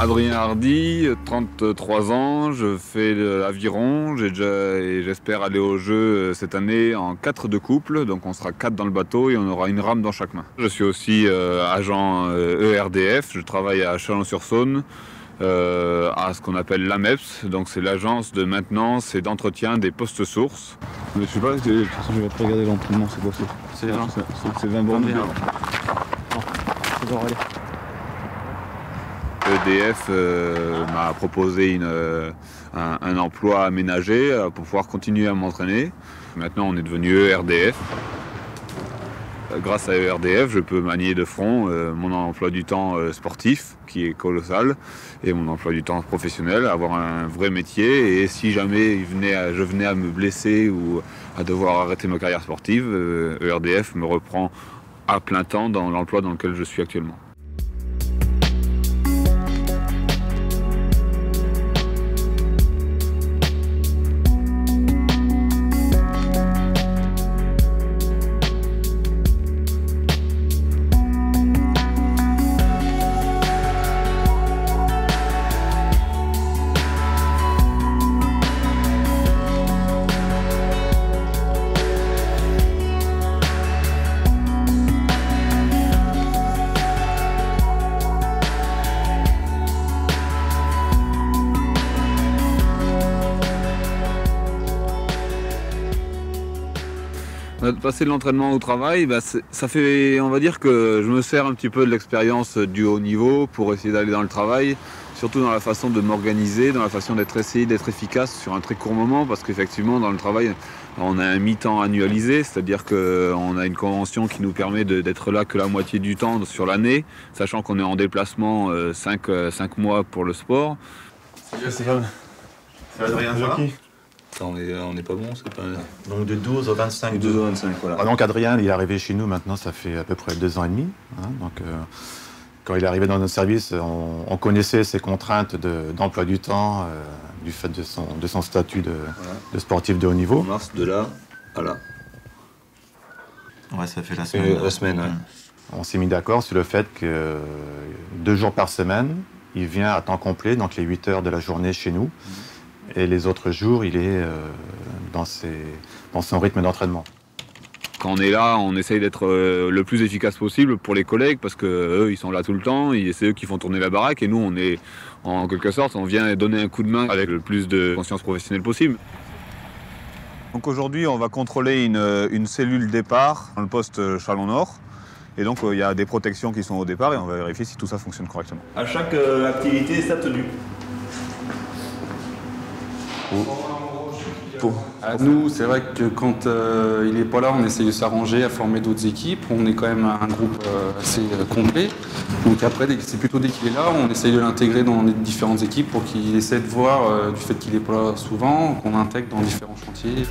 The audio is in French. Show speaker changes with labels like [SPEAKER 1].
[SPEAKER 1] Adrien Hardy, 33 ans, je fais l'aviron, et j'espère aller au jeu cette année en 4 de couple, donc on sera 4 dans le bateau et on aura une rame dans chaque main. Je suis aussi agent ERDF, je travaille à Chalon-sur-Saône, à ce qu'on appelle l'AMEPS, donc c'est l'agence de maintenance et d'entretien des postes sources. Mais je sais pas, de toute façon je vais te regarder l'entraînement, c'est quoi ça? C'est 20 bornes. EDF m'a proposé un emploi aménagé pour pouvoir continuer à m'entraîner. Maintenant, on est devenu ERDF. Grâce à ERDF, je peux manier de front mon emploi du temps sportif, qui est colossal, et mon emploi du temps professionnel, avoir un vrai métier. Et si jamais je venais à me blesser ou à devoir arrêter ma carrière sportive, ERDF me reprend à plein temps dans l'emploi dans lequel je suis actuellement. De passer de l'entraînement au travail, ça fait, on va dire que je me sers un petit peu de l'expérience du haut niveau pour essayer d'aller dans le travail, surtout dans la façon de m'organiser, dans la façon d'être efficace sur un très court moment, parce qu'effectivement dans le travail, on a un mi-temps annualisé, c'est-à-dire qu'on a une convention qui nous permet d'être là que la moitié du temps sur l'année, sachant qu'on est en déplacement 5 mois pour le sport.
[SPEAKER 2] Ça va rien voir.
[SPEAKER 3] On n'est pas bon, c'est pas...
[SPEAKER 2] Donc de 12 au 25.
[SPEAKER 3] 12 au 25, voilà.
[SPEAKER 2] Ah, donc Adrien, il est arrivé chez nous maintenant, ça fait à peu près 2 ans et demi. Hein, donc, quand il est arrivé dans notre service, on connaissait ses contraintes d'emploi du temps, du fait de son statut de sportif de haut niveau.
[SPEAKER 3] On marche de là à là.
[SPEAKER 2] Ouais, ça fait la semaine.
[SPEAKER 3] La semaine, ouais.
[SPEAKER 2] On s'est mis d'accord sur le fait que 2 jours par semaine, il vient à temps complet, donc les 8 heures de la journée chez nous. Et les autres jours, il est dans son rythme d'entraînement.
[SPEAKER 1] Quand on est là, on essaye d'être le plus efficace possible pour les collègues parce qu'eux, ils sont là tout le temps, c'est eux qui font tourner la baraque et nous, on est en quelque sorte, on vient donner un coup de main avec le plus de conscience professionnelle possible. Donc aujourd'hui, on va contrôler une cellule départ dans le poste Chalon-Nord. Et donc, il y a des protections qui sont au départ et on va vérifier si tout ça fonctionne correctement.
[SPEAKER 3] À chaque activité, sa tenue.
[SPEAKER 4] Nous, c'est vrai que quand il n'est pas là, on essaye de s'arranger à former d'autres équipes. On est quand même un groupe assez complet. Donc après, c'est plutôt dès qu'il est là, on essaye de l'intégrer dans les différentes équipes pour qu'il essaie de voir, du fait qu'il n'est pas là souvent, qu'on l'intègre dans différents chantiers.